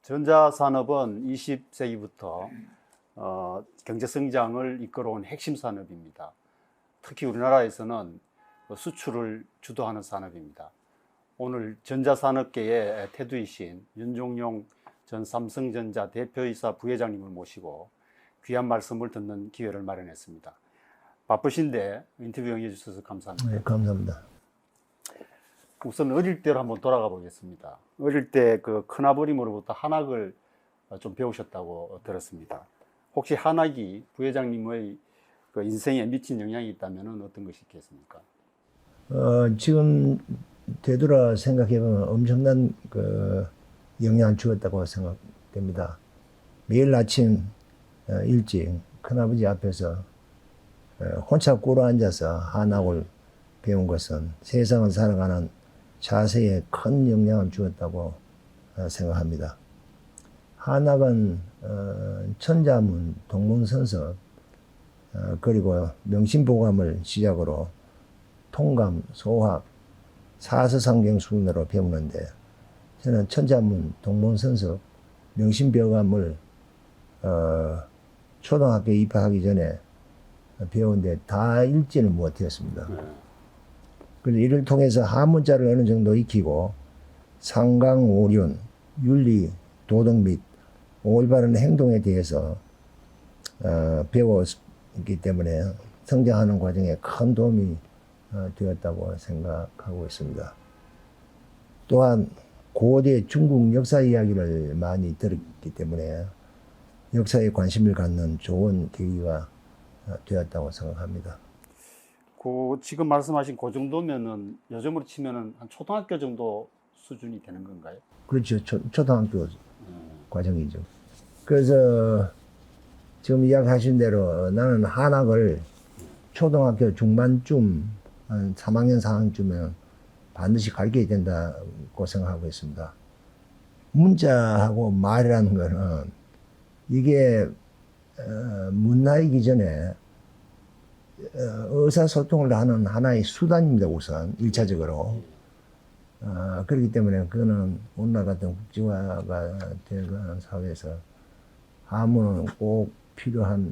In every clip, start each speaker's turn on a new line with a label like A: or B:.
A: 전자산업은 20세기부터 경제 성장을 이끌어온 핵심 산업입니다. 특히 우리나라에서는 수출을 주도하는 산업입니다. 오늘 전자산업계의 태두이신 윤종용 전 삼성전자 대표이사 부회장님을 모시고 귀한 말씀을 듣는 기회를 마련했습니다. 바쁘신데 인터뷰 응해주셔서 감사합니다.
B: 네, 감사합니다.
A: 우선 어릴 때로 한번 돌아가 보겠습니다. 어릴 때 그 큰아버님으로부터 한학을 좀 배우셨다고 들었습니다. 혹시 한학이 부회장님의 그 인생에 미친 영향이 있다면 어떤 것이 있겠습니까?
B: 지금 되돌아 생각해보면 엄청난 영향을 주었다고 생각됩니다. 매일 아침 일찍 큰아버지 앞에서 혼자 꿇어 앉아서 한학을 배운 것은 세상을 살아가는 자세에 큰 영향을 주었다고 생각합니다. 한학은 천자문, 동문선서, 그리고 명심보감을 시작으로 통감, 소학, 사서상경 순으로 배우는데 저는 천자문, 동문선서, 명심보감을 초등학교 입학하기 전에 배우는데 다 읽지는 못했습니다. 그래서 이를 통해서 한문자를 어느 정도 익히고 상강오륜, 윤리, 도덕 및 올바른 행동에 대해서 배웠기 때문에 성장하는 과정에 큰 도움이 되었다고 생각하고 있습니다. 또한 고대 중국 역사 이야기를 많이 들었기 때문에 역사에 관심을 갖는 좋은 계기가 되었다고 생각합니다.
A: 지금 말씀하신 그 정도면은 요즘으로 치면은 한 초등학교 정도 수준이 되는 건가요?
B: 그렇죠. 초등학교 과정이죠. 그래서 지금 이야기하신 대로 나는 한학을 초등학교 중반쯤, 한 3학년, 4학년쯤에 반드시 가르쳐야 된다고 생각하고 있습니다. 문자하고 말이라는 거는 이게 문화이기 전에 의사소통을 하는 하나의 수단입니다, 우선, 1차적으로. 그렇기 때문에 그거는 오늘날 같은 국제화가 되는 사회에서 한문은 꼭 필요한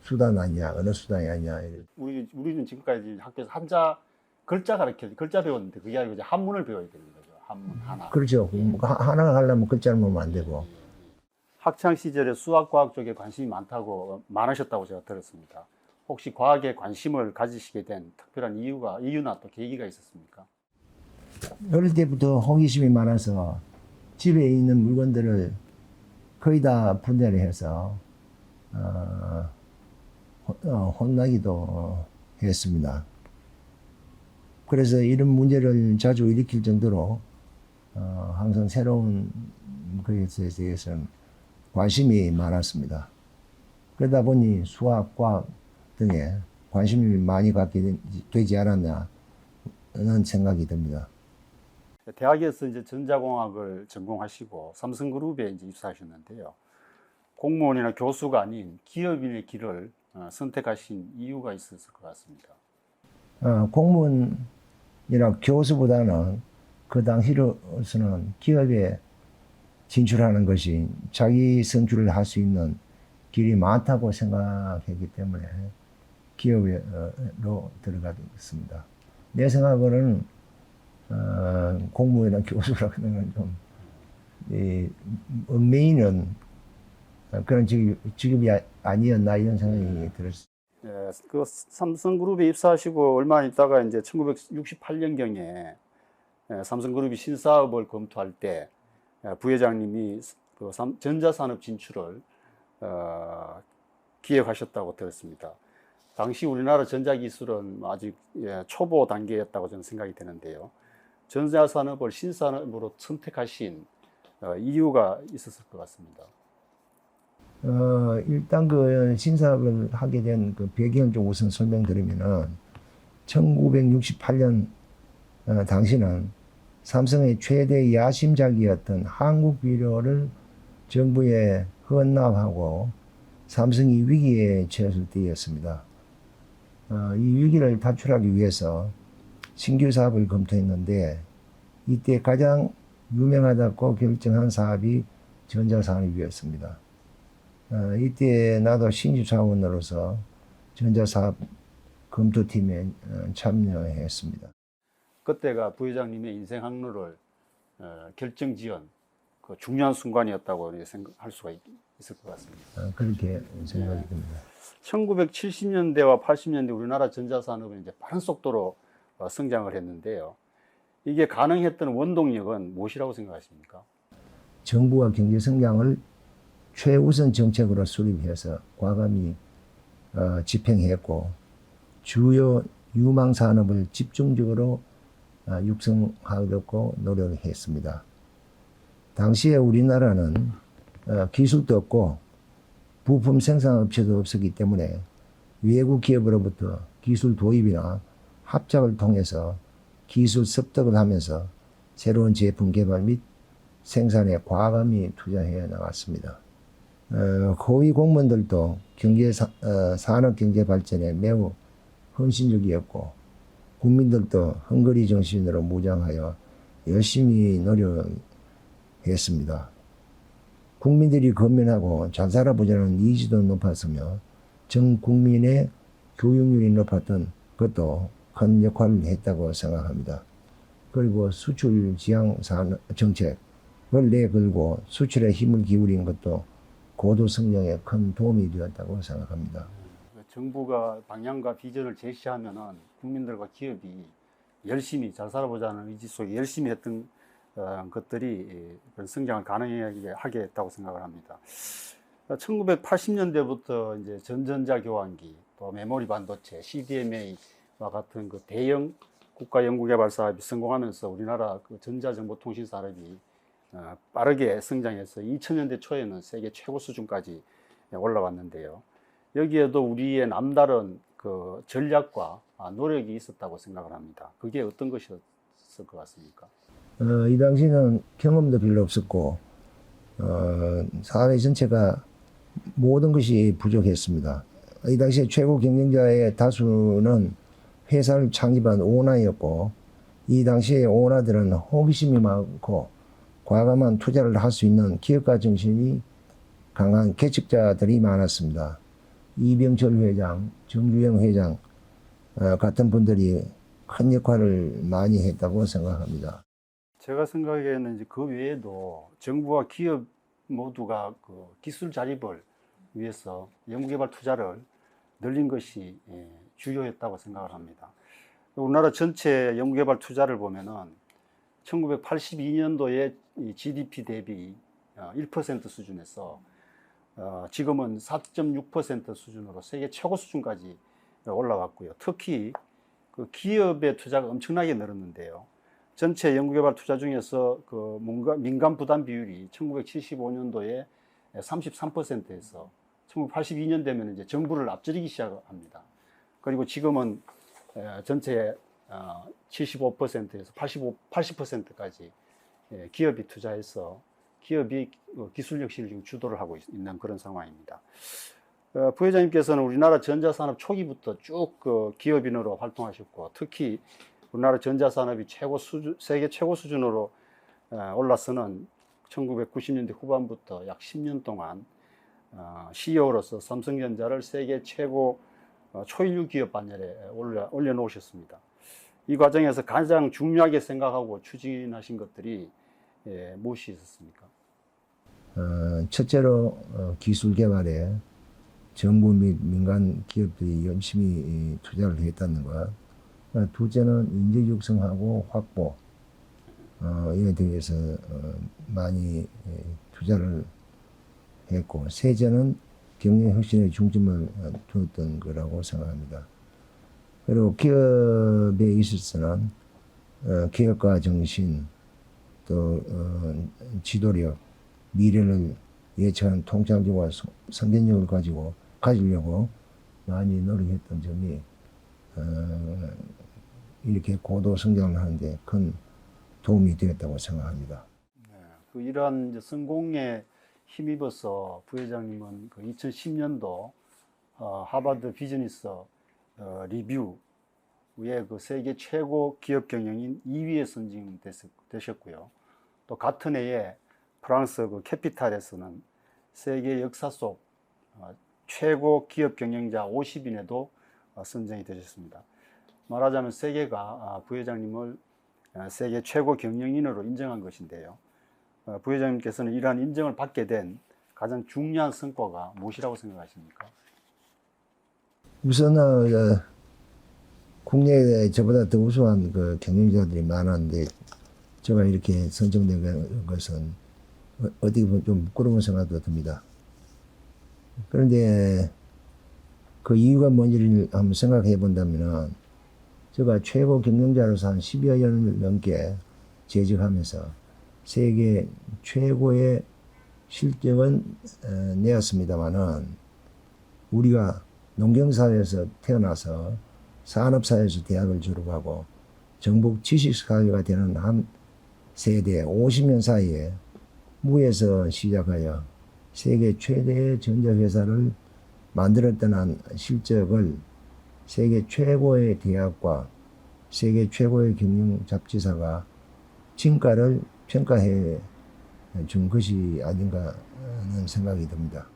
B: 수단 아니냐, 어느 수단이 아니냐.
A: 우리는 지금까지 학교에서 글자 배웠는데 그게 아니고 이제 한문을 배워야 되는 거죠. 한문, 한학.
B: 그렇죠. 하나 하려면 글자를 보면 안 되고.
A: 학창 시절에 수학, 과학 쪽에 관심이 많으셨다고 제가 들었습니다. 혹시 과학에 관심을 가지시게 된 특별한 이유나 또 계기가 있었습니까?
B: 어릴 때부터 호기심이 많아서 집에 있는 물건들을 거의 다 분해를 해서 혼나기도 했습니다. 그래서 이런 문제를 자주 일으킬 정도로 항상 새로운 것에 대해서는 관심이 많았습니다. 그러다 보니 수학, 과학 등에 관심이 많이 갖게 되지 않았나 하는 생각이 듭니다.
A: 대학에서 이제 전자공학을 전공하시고 삼성그룹에 이제 입사하셨는데요. 공무원이나 교수가 아닌 기업인의 길을 선택하신 이유가 있었을 것 같습니다.
B: 공무원이나 교수보다는 그 당시로서는 기업에 진출하는 것이 자기 선출을 할 수 있는 길이 많다고 생각했기 때문에 기업으로 들어갔습니다. 내 생각으로는 공무원이나 교수라고 하는 건 좀 얽매이는 그런 직업이 아니었나 이런 생각이 들었습니다.
A: 예, 그 삼성그룹에 입사하시고 얼마 있다가 이제 1968년경에 삼성그룹이 신사업을 검토할 때 부회장님이 그 전자산업 진출을 기획하셨다고 들었습니다. 당시 우리나라 전자기술은 아직 초보 단계였다고 저는 생각이 되는데요. 전자산업을 신산업으로 선택하신 이유가 있었을 것 같습니다.
B: 일단 그 신사업을 하게 된 그 배경을 좀 우선 설명드리면은 1968년 당시는 삼성의 최대 야심작이었던 한국 비료를 정부에 헌납하고 삼성이 위기에 처했을 때였습니다. 이 위기를 탈출하기 위해서 신규 사업을 검토했는데 이때 가장 유명하다고 결정한 사업이 전자산업이었습니다. 이때 나도 신입사원으로서 전자사업 검토팀에 참여했습니다.
A: 그때가 부회장님의 인생 항로를 결정지은 그 중요한 순간이었다고 이렇게 생각할 수가 있을 것 같습니다.
B: 그렇게 생각이 듭니다.
A: 1970년대와 80년대 우리나라 전자산업은 이제 빠른 속도로 성장을 했는데요. 이게 가능했던 원동력은 무엇이라고 생각하십니까?
B: 정부와 경제 성장을 최우선 정책으로 수립해서 과감히 집행했고 주요 유망 산업을 집중적으로 육성하려고 노력했습니다. 당시에 우리나라는 기술도 없고 부품 생산 업체도 없었기 때문에 외국 기업으로부터 기술 도입이나 합작을 통해서 기술 습득을 하면서 새로운 제품 개발 및 생산에 과감히 투자해 나갔습니다. 고위 공무원들도 산업 경제 발전에 매우 헌신적이었고 국민들도 헝거리 정신으로 무장하여 열심히 노력했습니다. 국민들이 건면하고 잘 살아보자는 이지도 높았으며 전 국민의 교육률이 높았던 것도 큰 역할을 했다고 생각합니다. 그리고 수출 지향 정책을 내걸고 수출에 힘을 기울인 것도 고도 성장에 큰 도움이 되었다고 생각합니다.
A: 정부가 방향과 비전을 제시하면은 국민들과 기업이 열심히 잘 살아보자는 의지 속에 열심히 했던 것들이 그런 성장을 가능하게 했다고 생각을 합니다. 1980년대부터 이제 전전자 교환기, 또 메모리 반도체, CDMA와 같은 그 대형 국가 연구개발 사업이 성공하면서 우리나라 그 전자정보통신 산업이 빠르게 성장해서 2000년대 초에는 세계 최고 수준까지 올라왔는데요. 여기에도 우리의 남다른 그 전략과 노력이 있었다고 생각을 합니다. 그게 어떤 것이었을 것 같습니까?
B: 이 당시는 경험도 별로 없었고 사회 전체가 모든 것이 부족했습니다. 이 당시에 최고 경쟁자의 다수는 회사를 창립한 오너였고 이 당시에 오너들은 호기심이 많고 과감한 투자를 할 수 있는 기업가 정신이 강한 개척자들이 많았습니다. 이병철 회장, 정주영 회장 같은 분들이 큰 역할을 많이 했다고 생각합니다.
A: 제가 생각에는 이제 그 외에도 정부와 기업 모두가 그 기술 자립을 위해서 연구개발 투자를 늘린 것이 주요했다고 생각을 합니다. 우리나라 전체 연구개발 투자를 보면은 1982년도에 GDP 대비 1% 수준에서 지금은 4.6% 수준으로 세계 최고 수준까지 올라왔고요. 특히 그 기업의 투자가 엄청나게 늘었는데요. 전체 연구개발 투자 중에서 그 민간 부담 비율이 1975년도에 33%에서 1982년 되면 이제 정부를 앞지르기 시작합니다. 그리고 지금은 전체 75%에서 80%까지 기업이 투자해서 기업이 기술 혁신을 지금 주도를 하고 있는 그런 상황입니다. 부회장님께서는 우리나라 전자산업 초기부터 쭉 그 기업인으로 활동하셨고 특히 우리나라 전자산업이 세계 최고 수준으로 올라서는 1990년대 후반부터 약 10년 동안 CEO로서 삼성전자를 세계 최고 초일류 기업 반열에 올려놓으셨습니다. 이 과정에서 가장 중요하게 생각하고 추진하신 것들이 무엇이 있었습니까?
B: 첫째로 기술 개발에 정부 및 민간 기업들이 열심히 투자를 했다는 것. 둘째는 인재 육성하고 확보에 대해서 많이 투자를 했고, 셋째는 경영 혁신에 중점을 두었던 거라고 생각합니다. 그리고 기업에 있어서는 기업가 정신, 또 지도력, 미래를 예측한 통찰력과 선견력을 가지려고 많이 노력했던 점이 이렇게 고도 성장을 하는데 큰 도움이 되었다고 생각합니다.
A: 그 이러한 이제 성공에 힘입어서 부회장님은 그 2010년도 하버드 비즈니스 리뷰의 그 세계 최고 기업 경영인 2위에 선정되셨고요. 또 같은 해에 프랑스 그 캐피탈에서는 세계 역사 속 최고 기업 경영자 50인에도 선정이 되셨습니다. 말하자면 세계가 부회장님을 세계 최고 경영인으로 인정한 것인데요. 부회장님께서는 이러한 인정을 받게 된 가장 중요한 성과가 무엇이라고 생각하십니까?
B: 우선 국내에 저보다 더 우수한 그 경영자들이 많았는데 제가 이렇게 선정된 것은 어떻게 보면 좀 부끄러운 생각도 듭니다. 그런데 그 이유가 뭔지를 한번 생각해 본다면 제가 최고 경영자로서 한 10여 년을 넘게 재직하면서 세계 최고의 실적은 내었습니다만은 우리가 농경사회에서 태어나서 산업사회에서 대학을 졸업하고 정복 지식사회가 되는 한 세대 50년 사이에 무에서 시작하여 세계 최대의 전자회사를 만들었던 한 실적을 세계 최고의 대학과 세계 최고의 경영 잡지사가 진가를 평가해 준 것이 아닌가 하는 생각이 듭니다.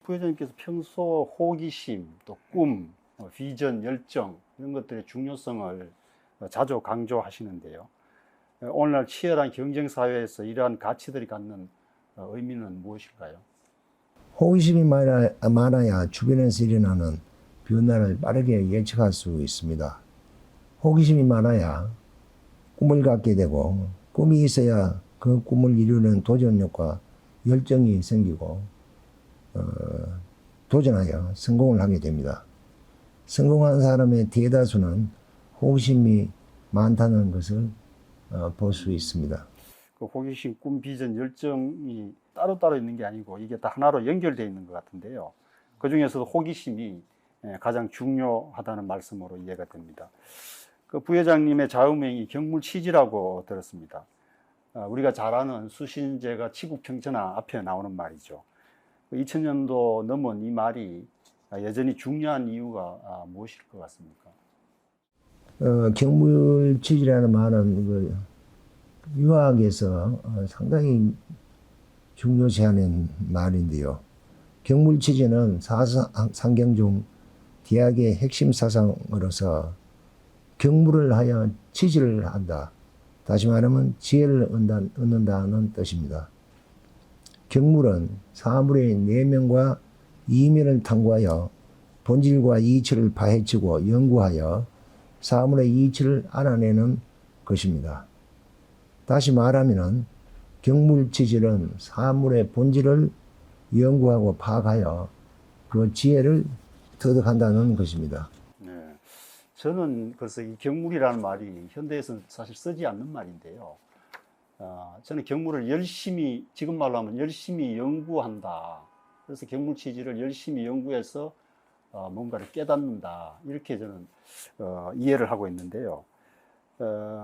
A: 부회장님께서 평소 호기심, 또 꿈, 비전, 열정 이런 것들의 중요성을 자주 강조하시는데요. 오늘날 치열한 경쟁 사회에서 이러한 가치들이 갖는 의미는 무엇일까요?
B: 호기심이 많아야 주변에서 일어나는 변화를 빠르게 예측할 수 있습니다. 호기심이 많아야 꿈을 갖게 되고 꿈이 있어야 그 꿈을 이루는 도전력과 열정이 생기고 도전하여 성공을 하게 됩니다. 성공한 사람의 대다수는 호기심이 많다는 것을 볼 수 있습니다.
A: 그 호기심, 꿈, 비전, 열정이 따로따로 있는 게 아니고 이게 다 하나로 연결되어 있는 것 같은데요. 그 중에서도 호기심이 가장 중요하다는 말씀으로 이해가 됩니다. 그 부회장님의 좌우명이 경물치지라고 들었습니다. 우리가 잘 아는 수신제가 치국평천하 앞에 나오는 말이죠. 2000년도 넘은 이 말이 여전히 중요한 이유가 무엇일 것 같습니까?
B: 경물치지라는 말은 그 유학에서 상당히 중요시하는 말인데요. 경물치지는 상경 중 대학의 핵심 사상으로서 경물을 하여 치지를 한다. 다시 말하면 지혜를 얻는다는 뜻입니다. 경물은 사물의 내면과 이면을 탐구하여 본질과 이치를 파헤치고 연구하여 사물의 이치를 알아내는 것입니다. 다시 말하면 경물치질은 사물의 본질을 연구하고 파악하여 그 지혜를 터득한다는 것입니다.
A: 네, 저는 그래서 이 경물이라는 말이 현대에서는 사실 쓰지 않는 말인데요. 저는 경물을 열심히, 지금 말로 하면 열심히 연구한다. 그래서 경물치질을 열심히 연구해서 뭔가를 깨닫는다. 이렇게 저는 이해를 하고 있는데요.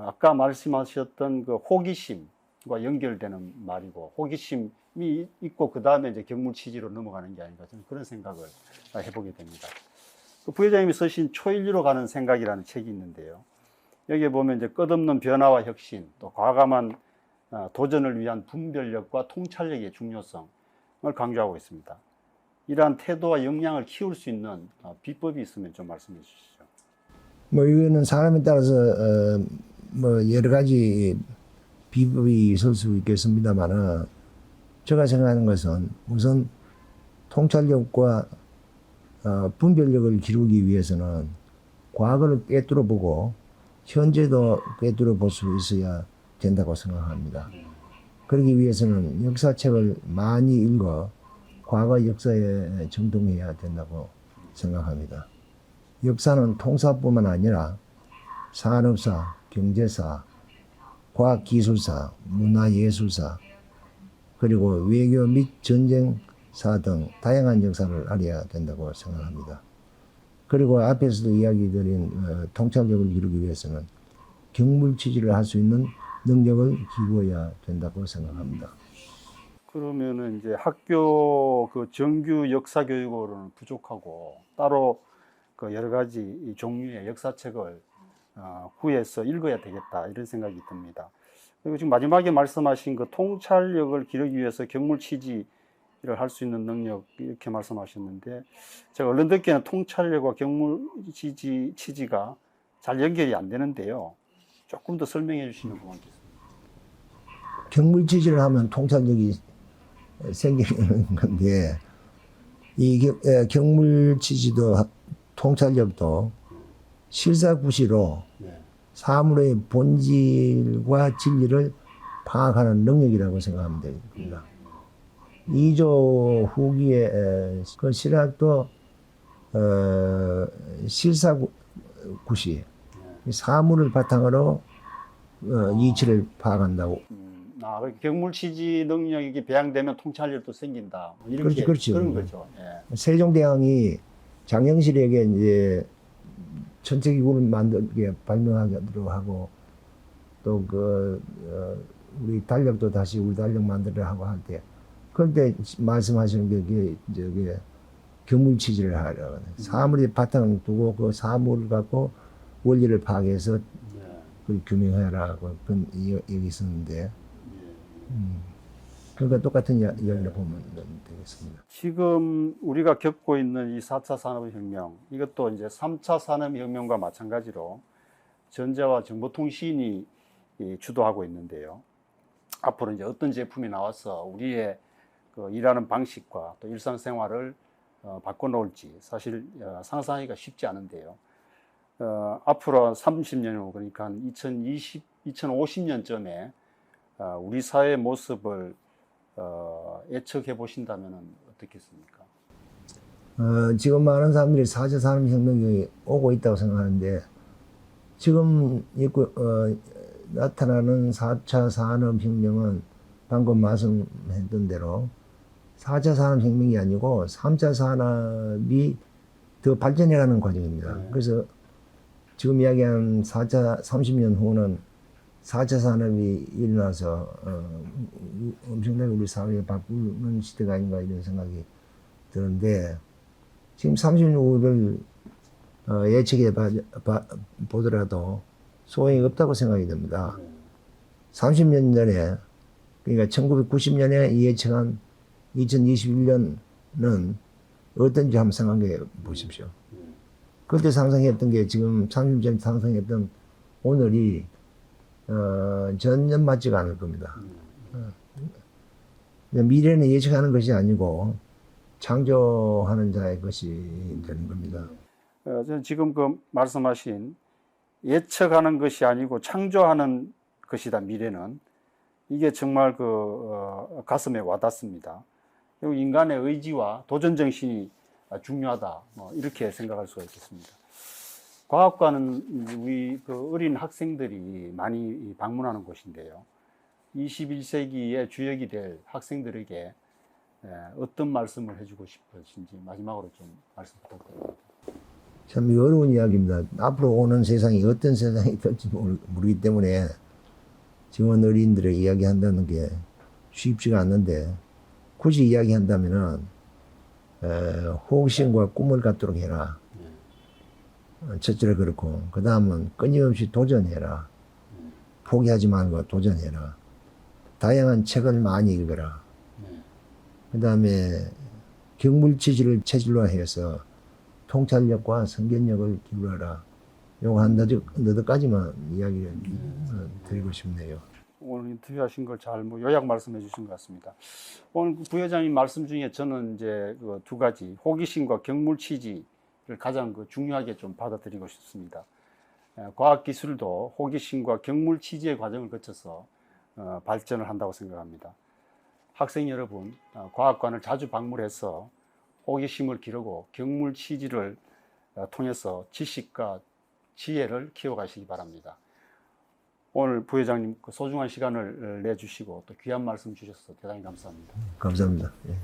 A: 아까 말씀하셨던 그 호기심과 연결되는 말이고, 호기심이 있고 그 다음에 이제 경물치지로 넘어가는 게 아닌가, 저는 그런 생각을 해보게 됩니다. 그 부회장님이 쓰신 초인류로 가는 생각이라는 책이 있는데요. 여기에 보면 이제 끝없는 변화와 혁신, 또 과감한 도전을 위한 분별력과 통찰력의 중요성을 강조하고 있습니다. 이러한 태도와 역량을 키울 수 있는 비법이 있으면 좀 말씀해 주시죠.
B: 이거는 사람에 따라서 여러 가지 비법이 있을 수 있겠습니다만은 제가 생각하는 것은 우선 통찰력과 분별력을 기르기 위해서는 과거를 꿰뚫어 보고 현재도 꿰뚫어 볼 수 있어야 된다고 생각합니다. 그러기 위해서는 역사책을 많이 읽어 과거 역사에 정통해야 된다고 생각합니다. 역사는 통사뿐만 아니라 산업사, 경제사, 과학기술사, 문화예술사, 그리고 외교 및 전쟁사 등 다양한 역사를 알아야 된다고 생각합니다. 그리고 앞에서도 이야기 드린 통찰력을 기르기 위해서는 경물치지를 할 수 있는 능력을 기르어야 된다고 생각합니다.
A: 그러면은 이제 학교 그 정규 역사 교육으로는 부족하고 따로 그 여러 가지 종류의 역사책을 구해서 읽어야 되겠다 이런 생각이 듭니다. 그리고 지금 마지막에 말씀하신 그 통찰력을 기르기 위해서 격물 취지를 할 수 있는 능력 이렇게 말씀하셨는데 제가 얼른 듣기에는 통찰력과 격물 취지가 잘 연결이 안 되는데요. 조금 더 설명해 주시면 고맙겠습니다.
B: 경물치질을 하면 통찰력이 생기는 건데 이 경물치지도 통찰력도 실사구시로
A: 네.
B: 사물의 본질과 진리를 파악하는 능력이라고 생각하면 됩니다. 이조 후기의 그 실학도 실사구시 사물을 바탕으로 이치를 파악한다고.
A: 격물 취지 능력이 배양되면 통찰력도 생긴다. 뭐 이렇게
B: 그렇죠.
A: 그런 거죠. 예.
B: 세종대왕이 장영실에게 이제 천체기구를 만들게 발명하기로 하고 또 우리 달력도 다시 우리 달력 만들어 하고 할 때 그때 말씀하시는 게 저기 경물치지를 하라고 사물의 바탕을 두고 그 사물을 갖고 원리를 파악해서 그걸 규명하라고 그런 얘기 있었는데 그러니까 똑같은 이야기를 보면 되겠습니다.
A: 지금 우리가 겪고 있는 이 4차 산업혁명, 이것도 이제 3차 산업혁명과 마찬가지로 전자와 정보통신이 주도하고 있는데요. 앞으로 이제 어떤 제품이 나와서 우리의 그 일하는 방식과 또 일상생활을 바꿔놓을지 사실 상상하기가 쉽지 않은데요. 앞으로 30년 후, 그러니까 한 2050년쯤에 우리 사회의 모습을 예측해 보신다면 어떻겠습니까?
B: 지금 많은 사람들이 4차 산업혁명이 오고 있다고 생각하는데 지금 나타나는 4차 산업혁명은 방금 말씀했던 대로 4차 산업혁명이 아니고 3차 산업이 더 발전해가는 과정입니다. 그래서 지금 이야기한 4차 30년 후는 4차 산업이 일어나서 엄청나게 우리 사회를 바꾸는 시대가 아닌가 이런 생각이 드는데 지금 30년 후를 예측해 보더라도 소용이 없다고 생각이 듭니다. 30년 전에 그러니까 1990년에 예측한 2021년은 어떤지 한번 생각해 보십시오. 그때 상상했던 게 지금 30년 전에 상상했던 오늘이 전혀 맞지가 않을 겁니다. 미래는 예측하는 것이 아니고 창조하는 자의 것이 되는 겁니다.
A: 저는 지금 그 말씀하신 예측하는 것이 아니고 창조하는 것이다, 미래는. 이게 정말 가슴에 와닿습니다. 그리고 인간의 의지와 도전 정신이 중요하다, 뭐 이렇게 생각할 수가 있겠습니다. 과학관은 우리 어린 학생들이 많이 방문하는 곳인데요. 21세기의 주역이 될 학생들에게 어떤 말씀을 해주고 싶으신지 마지막으로 좀 말씀 부탁드립니다.
B: 참 어려운 이야기입니다. 앞으로 오는 세상이 어떤 세상이 될지 모르기 때문에 지금 어린이들에게 이야기한다는 게 쉽지가 않는데 굳이 이야기한다면은 호기심과 꿈을 갖도록 해라. 첫째로 그렇고 그 다음은 끊임없이 도전해라. 포기하지 말고 도전해라. 다양한 책을 많이 읽어라. 그 다음에 격물치지를 체질화해서 통찰력과 성견력을 기울여라. 요거 한 너댓 가지만 이야기를 드리고 싶네요.
A: 오늘 인터뷰하신 걸 잘 요약 말씀해 주신 것 같습니다. 오늘 부회장님 말씀 중에 저는 이제 두 가지 호기심과 격물 취지를 가장 중요하게 좀 받아들이고 싶습니다. 과학 기술도 호기심과 격물 취지의 과정을 거쳐서 발전을 한다고 생각합니다. 학생 여러분, 과학관을 자주 방문해서 호기심을 기르고 격물 취지를 통해서 지식과 지혜를 키워가시기 바랍니다. 오늘 부회장님 소중한 시간을 내주시고 또 귀한 말씀 주셔서 대단히 감사합니다.
B: 감사합니다. 예.